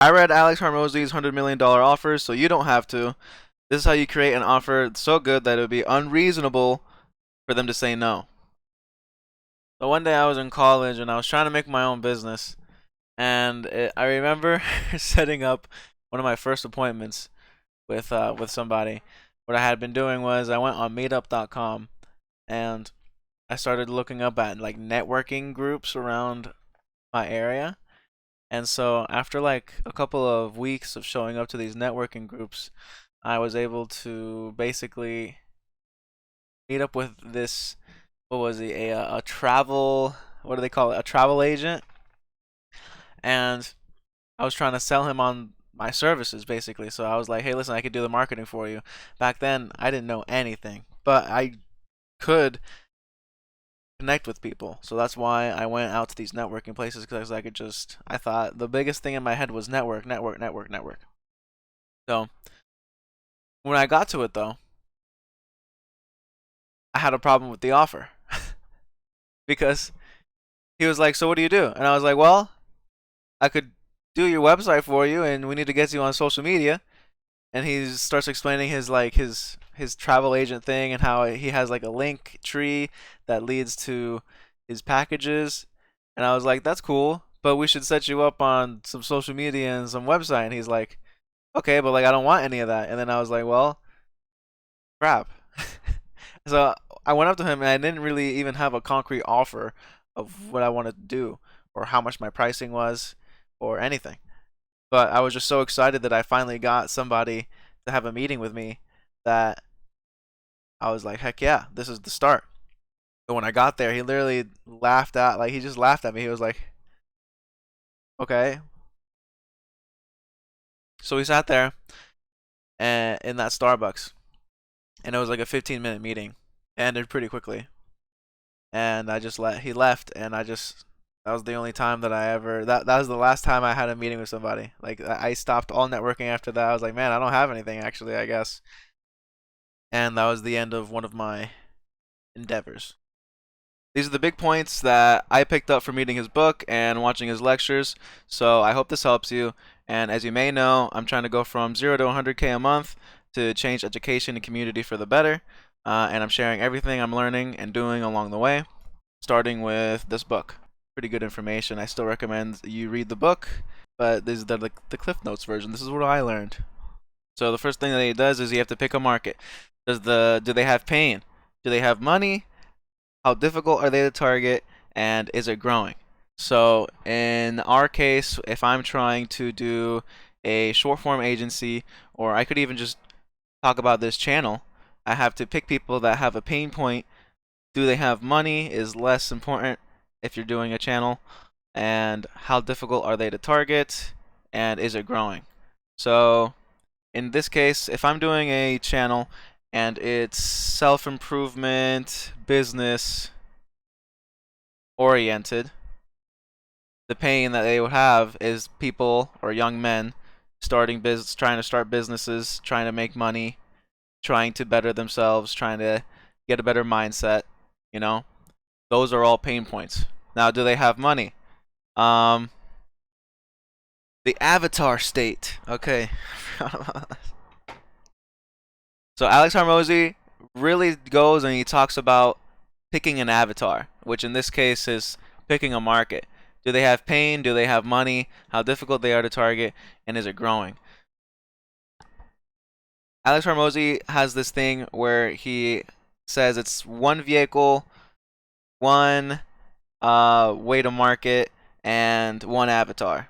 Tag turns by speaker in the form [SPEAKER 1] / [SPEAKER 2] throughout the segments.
[SPEAKER 1] I read Alex Hormozi's $100 million offers, so you don't have to. This is how you create an offer so good that it would be unreasonable for them to say no. So one day I was in college and I was trying to make my own business, and I remember setting up one of my first appointments with somebody. What I had been doing was I went on Meetup.com and I started looking up at like networking groups around my area. And so after like a couple of weeks of showing up to these networking groups, I was able to basically meet up with this, what was he, a travel, what do they call it, a travel agent. And I was trying to sell him on my services basically. So I was like, hey, listen, I could do the marketing for you. Back then, I didn't know anything, but I could connect with people. So that's why I went out to these networking places because I could just, I thought the biggest thing in my head was network, network, network, network. So when I got to it though, I had a problem with the offer because he was like, so what do you do? And I was like, well, I could do your website for you and we need to get you on social media. And he starts explaining his travel agent thing and how he has like a link tree that leads to his packages. And I was like, that's cool, but we should set you up on some social media and some website. And he's like, okay, but like I don't want any of that. And then I was like, well, crap. So I went up to him and I didn't really even have a concrete offer of what I wanted to do or how much my pricing was or anything. But I was just so excited that I finally got somebody to have a meeting with me that I was like, heck yeah, this is the start. But when I got there, he literally laughed at, like, he just laughed at me. He was like, okay. So we sat there and in that Starbucks, and it was like a 15-minute meeting. It ended pretty quickly. And he left, and that was the only time that that was the last time I had a meeting with somebody. Like, I stopped all networking after that. I was like, man, I don't have anything actually, I guess. And that was the end of one of my endeavors. These are the big points that I picked up from reading his book and watching his lectures. So I hope this helps you. And as you may know, I'm trying to go from 0 to 100K a month to change education and community for the better. And I'm sharing everything I'm learning and doing along the way, starting with this book. Pretty good information. I still recommend you read the book, but this is the Cliff Notes version. This is what I learned. So the first thing that he does is you have to pick a market. Do they have pain? Do they have money? How difficult are they to target? And is it growing? So in our case, if I'm trying to do a short form agency, or I could even just talk about this channel, I have to pick people that have a pain point. Do they have money is less important if you're doing a channel. And how difficult are they to target? And is it growing? So in this case, if I'm doing a channel and it's self-improvement, business oriented, the pain that they would have is people or young men trying to start businesses, trying to make money, trying to better themselves, trying to get a better mindset, you know? Those are all pain points. Now, do they have money? Um, the avatar state. Okay. So Alex Hormozi really goes and he talks about picking an avatar, which in this case is picking a market. Do they have pain? Do they have money? How difficult they are to target? And is it growing? Alex Hormozi has this thing where he says it's one vehicle, one way to market, and one avatar.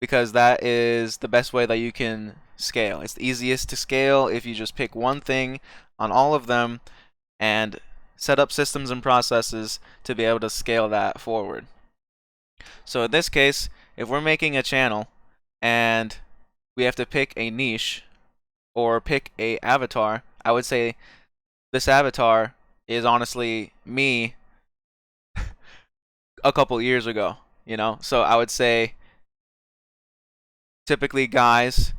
[SPEAKER 1] Because that is the best way that you can scale. It's the easiest to scale if you just pick one thing on all of them and set up systems and processes to be able to scale that forward. So in this case, if we're making a channel and we have to pick a niche or pick a avatar, I would say this avatar is honestly me a couple years ago, you know? So I would say typically guys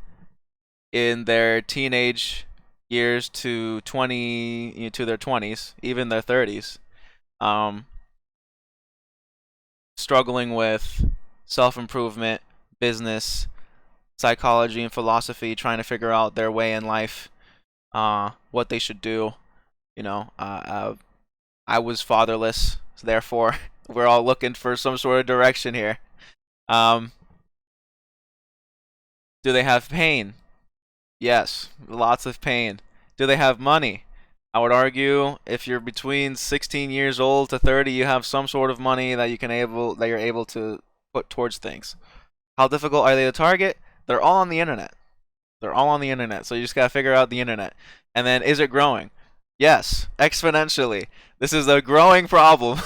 [SPEAKER 1] in their teenage years to 20, you know, to their 20s, even their 30s, um, struggling with self improvement, business, psychology, and philosophy, trying to figure out their way in life, what they should do. You know, I was fatherless, so therefore we're all looking for some sort of direction here. Um, do they have pain? Yes, lots of pain. Do they have money? I would argue if you're between 16 years old to 30, you have some sort of money that you're able to put towards things. How difficult are they to target? They're all on the internet. They're all on the internet. So you just gotta figure out the internet. And then, is it growing? Yes, exponentially. This is a growing problem.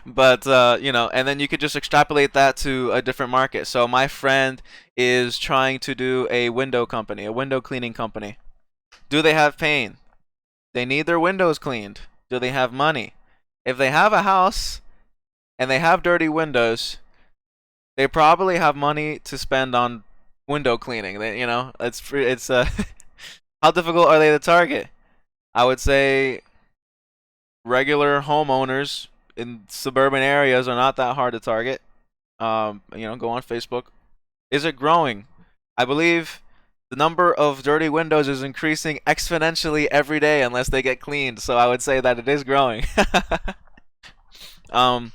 [SPEAKER 1] But you know, and then you could just extrapolate that to a different market. So my friend is trying to do a window company, a window cleaning company. Do they have pain? They need their windows cleaned. Do they have money? If they have a house and they have dirty windows, they probably have money to spend on window cleaning. You know, it's how difficult are they to target? I would say regular homeowners in suburban areas are not that hard to target. You know, go on Facebook. Is it growing? I believe the number of dirty windows is increasing exponentially every day unless they get cleaned. So I would say that it is growing. um,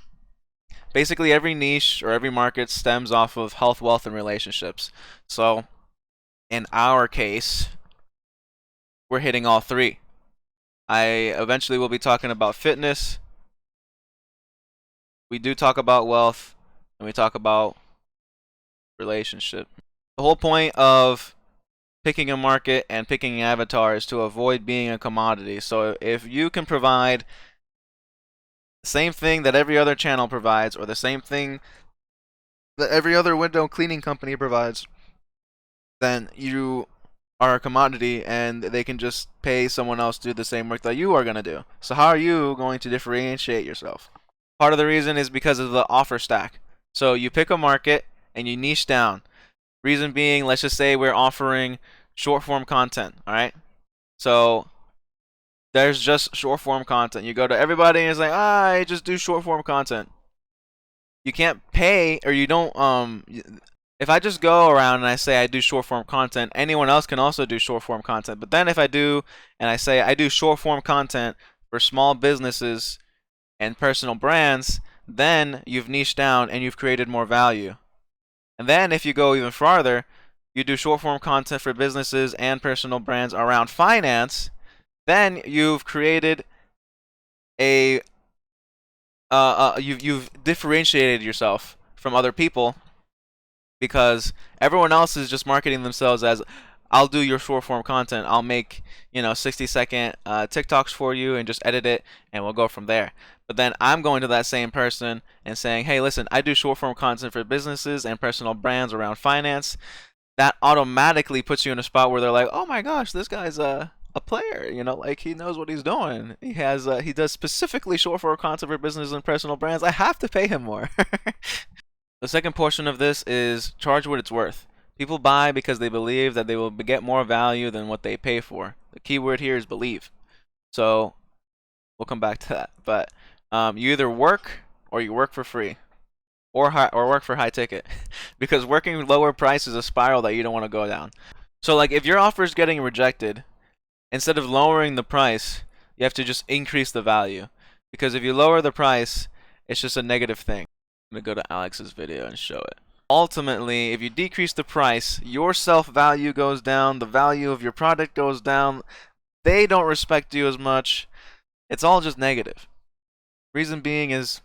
[SPEAKER 1] Basically, every niche or every market stems off of health, wealth, and relationships. So in our case, we're hitting all three. I eventually will be talking about fitness. We do talk about wealth, and we talk about relationship. The whole point of picking a market and picking an avatar is to avoid being a commodity. So if you can provide the same thing that every other channel provides, or the same thing that every other window cleaning company provides, then you are a commodity and they can just pay someone else to do the same work that you are going to do. So how are you going to differentiate yourself? Part of the reason is because of the offer stack. So you pick a market and you niche down. Reason being, let's just say we're offering short form content, all right? So there's just short form content. You go to everybody and it's like, I just do short form content. You can't pay, or you don't if I just go around and I say I do short form content, anyone else can also do short form content. But then if I do and I say I do short form content for small businesses and personal brands, then you've niched down and you've created more value. And then if you go even farther, you do short form content for businesses and personal brands around finance, then you've created a you've differentiated yourself from other people, because everyone else is just marketing themselves as, I'll do your short form content. I'll make 60-second TikToks for you and just edit it, and we'll go from there. But then I'm going to that same person and saying, hey, listen, I do short form content for businesses and personal brands around finance. That automatically puts you in a spot where they're like, oh my gosh, this guy's a player, like he knows what he's doing. He does specifically short form content for business and personal brands. I have to pay him more. The second portion of this is charge what it's worth. People buy because they believe that they will get more value than what they pay for. The key word here is believe. So we'll come back to that. But you either work or you work for free, or work for high ticket, because working lower price is a spiral that you don't want to go down. So like if your offer is getting rejected, instead of lowering the price, you have to just increase the value, because if you lower the price, it's just a negative thing. I'm going to go to Alex's video and show it. Ultimately, if you decrease the price, your self-value goes down, the value of your product goes down, they don't respect you as much. It's all just negative. Reason being is,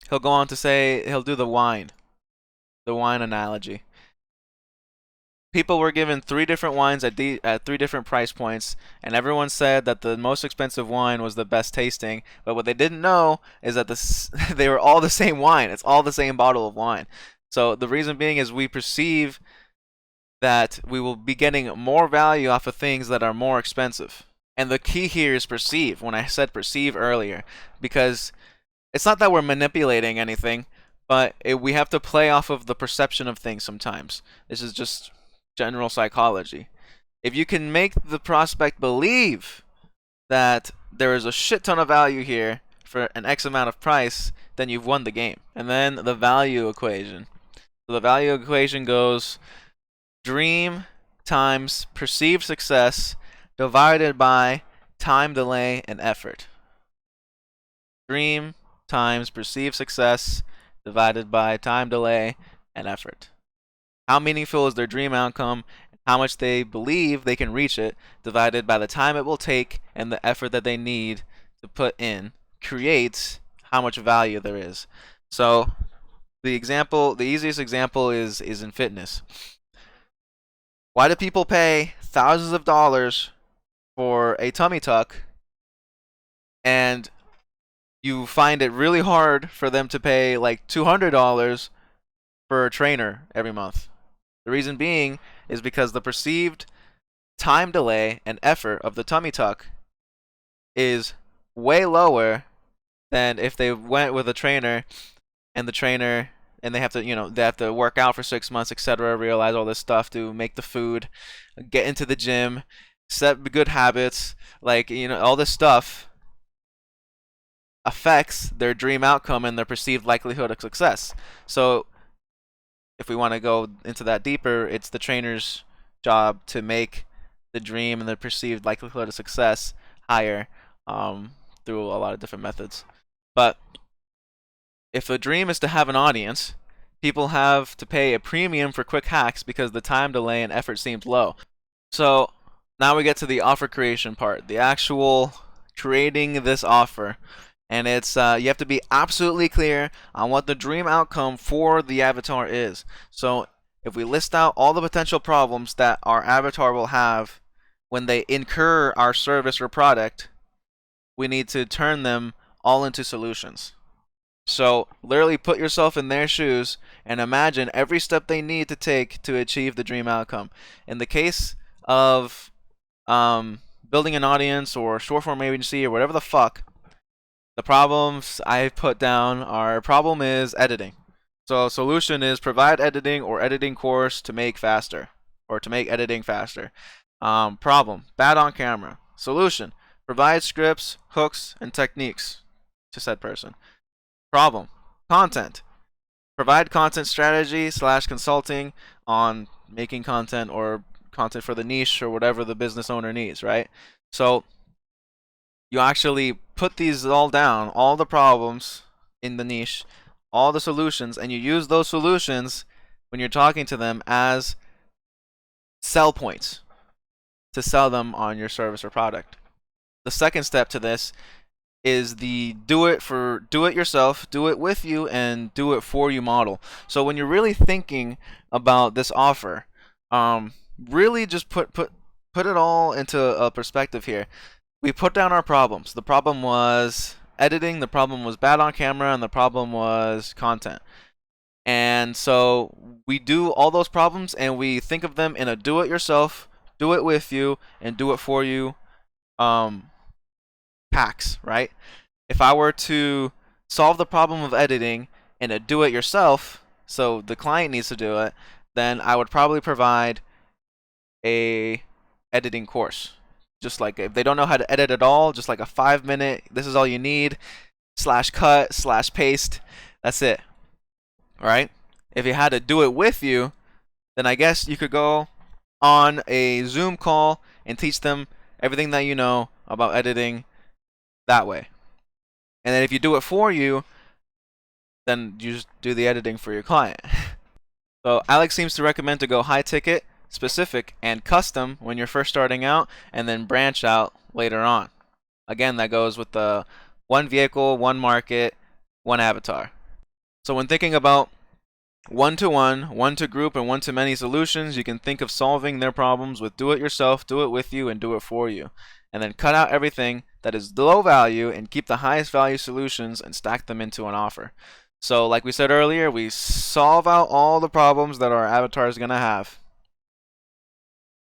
[SPEAKER 1] he'll go on to say, he'll do the wine analogy. People were given 3 different wines at 3 different price points, and everyone said that the most expensive wine was the best tasting. But what they didn't know is that they were all the same wine. It's all the same bottle of wine. So the reason being is we perceive that we will be getting more value off of things that are more expensive. And the key here is perceive, when I said perceive earlier, because it's not that we're manipulating anything, but we have to play off of the perception of things sometimes. This is just general psychology. If you can make the prospect believe that there is a shit ton of value here for an X amount of price, then you've won the game. And then the value equation. So the value equation goes dream times perceived success divided by time delay and effort. Dream times perceived success divided by time delay and effort. How meaningful is their dream outcome? How much they believe they can reach it divided by the time it will take and the effort that they need to put in creates how much value there is. So the easiest example is in fitness. Why do people pay thousands of dollars for a tummy tuck and you find it really hard for them to pay like $200 for a trainer every month? The reason being is because the perceived time delay and effort of the tummy tuck is way lower than if they went with a trainer and they have to, they have to work out for 6 months, etc., realize all this stuff to make the food, get into the gym, set good habits, all this stuff affects their dream outcome and their perceived likelihood of success. So if we want to go into that deeper, it's the trainer's job to make the dream and the perceived likelihood of success higher through a lot of different methods. But if a dream is to have an audience, people have to pay a premium for quick hacks because the time delay and effort seems low. So now we get to the offer creation part, the actual creating this offer. And it's you have to be absolutely clear on what the dream outcome for the avatar is. So if we list out all the potential problems that our avatar will have when they incur our service or product, we need to turn them all into solutions. So literally put yourself in their shoes and imagine every step they need to take to achieve the dream outcome. In the case of building an audience or short form agency or whatever the fuck, the problems I put down are: problem is editing. So solution is provide editing or editing course to make faster or to make editing faster. Problem, bad on camera. Solution, provide scripts, hooks, and techniques to said person. Problem, content, provide content strategy / consulting on making content or content for the niche or whatever the business owner needs, right? So you actually put these all down, all the problems in the niche, all the solutions, and you use those solutions when you're talking to them as sell points to sell them on your service or product. The second step to this is the do it yourself, do it with you, and do it for you model. So when you're really thinking about this offer, really just put it all into a perspective here. We put down our problems. The problem was editing, the problem was bad on camera, and the problem was content. And so we do all those problems and we think of them in a do it yourself, do it with you, and do it for you packs, right? If I were to solve the problem of editing in a do it yourself, so the client needs to do it, then I would probably provide a editing course. Just like if they don't know how to edit at all, just like a 5-minute, this is all you need, /cut / paste, that's it. All right? If you had to do it with you, then I guess you could go on a Zoom call and teach them everything that you know about editing that way. And then if you do it for you, then you just do the editing for your client. So Alex seems to recommend to go high ticket, specific, and custom when you're first starting out, and then branch out later on. Again, that goes with the one vehicle, one market, one avatar. So when thinking about one-to-one, one-to-group, and one-to-many solutions, you can think of solving their problems with do it yourself, do it with you, and do it for you. And then cut out everything that is low value and keep the highest value solutions and stack them into an offer. So like we said earlier, we solve out all the problems that our avatar is going to have.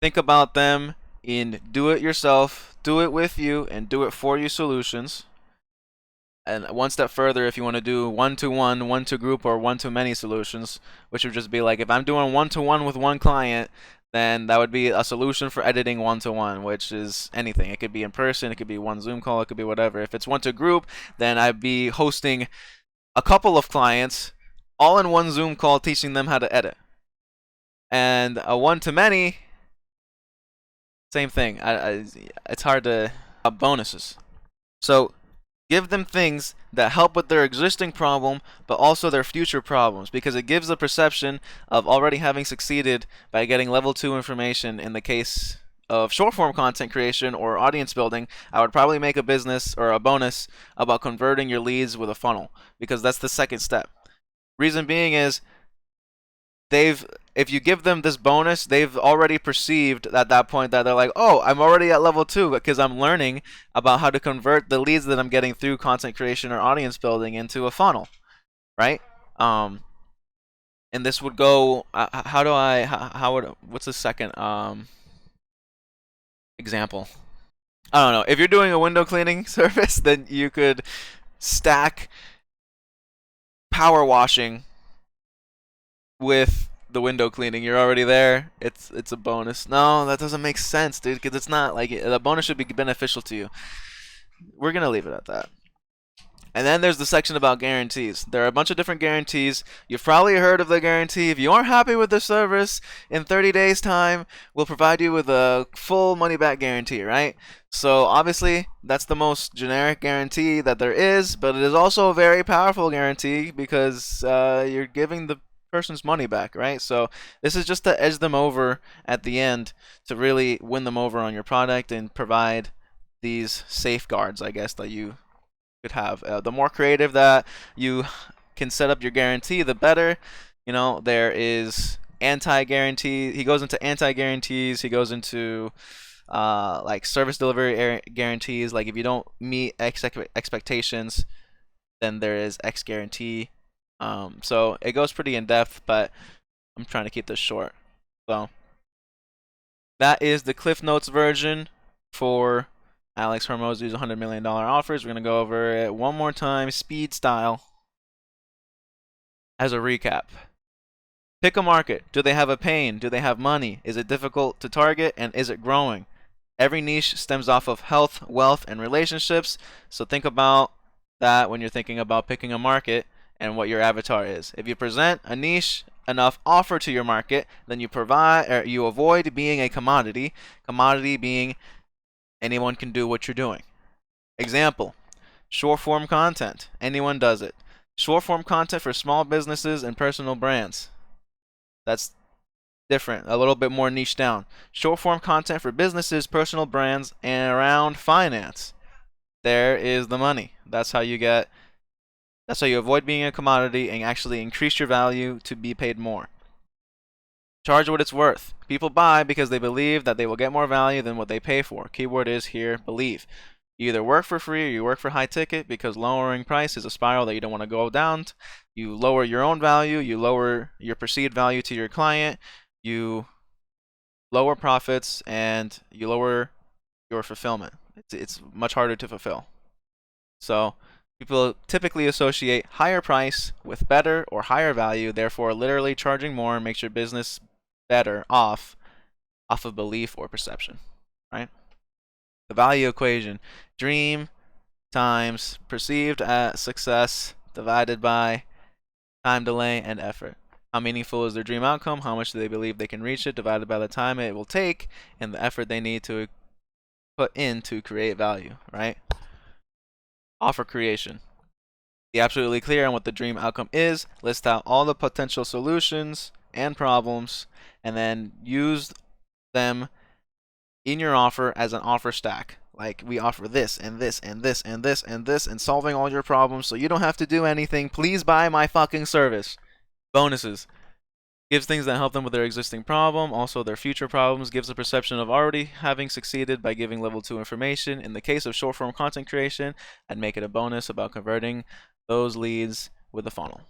[SPEAKER 1] Think about them in do it yourself, do it with you, and do it for you solutions. And one step further, if you want to do one-to-one, one-to-group, or one-to-many solutions, which would just be like if I'm doing one-to-one with one client, then that would be a solution for editing one-to-one, which is anything. It could be in person, it could be one Zoom call, it could be whatever. If it's one-to-group, then I'd be hosting a couple of clients all in one Zoom call teaching them how to edit. And a one-to-many, same thing. It's hard to bonuses. So give them things that help with their existing problem, but also their future problems, because it gives the perception of already having succeeded by getting level 2 information. In the case of short form content creation or audience building, I would probably make a business or a bonus about converting your leads with a funnel, because that's the second step. Reason being is if you give them this bonus, they've already perceived at that point that they're like, oh, I'm already at level 2 because I'm learning about how to convert the leads that I'm getting through content creation or audience building into a funnel, right? And this would go, what's the second example? I don't know. If you're doing a window cleaning service, then you could stack power washing with the window cleaning. You're already there. It's a bonus. No, that doesn't make sense, dude, because it's not like the bonus should be beneficial to you. We're gonna leave it at that. And then there's the section about guarantees. There are a bunch of different guarantees. You've probably heard of the guarantee. If you aren't happy with the service, in 30 days time, we'll provide you with a full money back guarantee, right? So obviously, that's the most generic guarantee that there is, but it is also a very powerful guarantee because you're giving the person's money back, right? So this is just to edge them over at the end, to really win them over on your product and provide these safeguards, I guess, that you could have. The more creative that you can set up your guarantee, the better. You know, there is anti-guarantee. He goes into anti-guarantees. He goes into like service delivery guarantees. Like if you don't meet expectations, then there is X guarantee. So it goes pretty in depth, but I'm trying to keep this short. So that is the Cliff Notes version for Alex Hormozi's $100 million offers. We're going to go over it one more time, speed style, as a recap. Pick a market. Do they have a pain? Do they have money? Is it difficult to target? And is it growing? Every niche stems off of health, wealth, and relationships. So think about that when you're thinking about picking a market and what your avatar is. If you present a niche enough offer to your market, then you avoid being a commodity. Commodity being anyone can do what you're doing. Example, short form content. Anyone does it. Short form content for small businesses and personal brands. That's different, a little bit more niche down. Short form content for businesses, personal brands, and around finance. There is the money. That's how you avoid being a commodity and actually increase your value to be paid more. Charge what it's worth. People buy because they believe that they will get more value than what they pay for. Keyword is here, believe. You either work for free or you work for high ticket, because lowering price is a spiral that you don't want to go down. You lower your own value, you lower your perceived value to your client, you lower profits, and you lower your fulfillment. It's much harder to fulfill. So people typically associate higher price with better or higher value, therefore literally charging more makes your business better off of belief or perception, right? The value equation: dream times perceived success divided by time delay and effort. How meaningful is their dream outcome? How much do they believe they can reach it divided by the time it will take and the effort they need to put in to create value, right? Offer creation. Be absolutely clear on what the dream outcome is. List out all the potential solutions and problems, and then use them in your offer as an offer stack. Like, we offer this and this and this and this and this, and solving all your problems so you don't have to do anything. Please buy my fucking service. Bonuses. Gives things that help them with their existing problem, also their future problems. Gives a perception of already having succeeded by giving level 2 information. In the case of short form content creation, I'd make it a bonus about converting those leads with a funnel.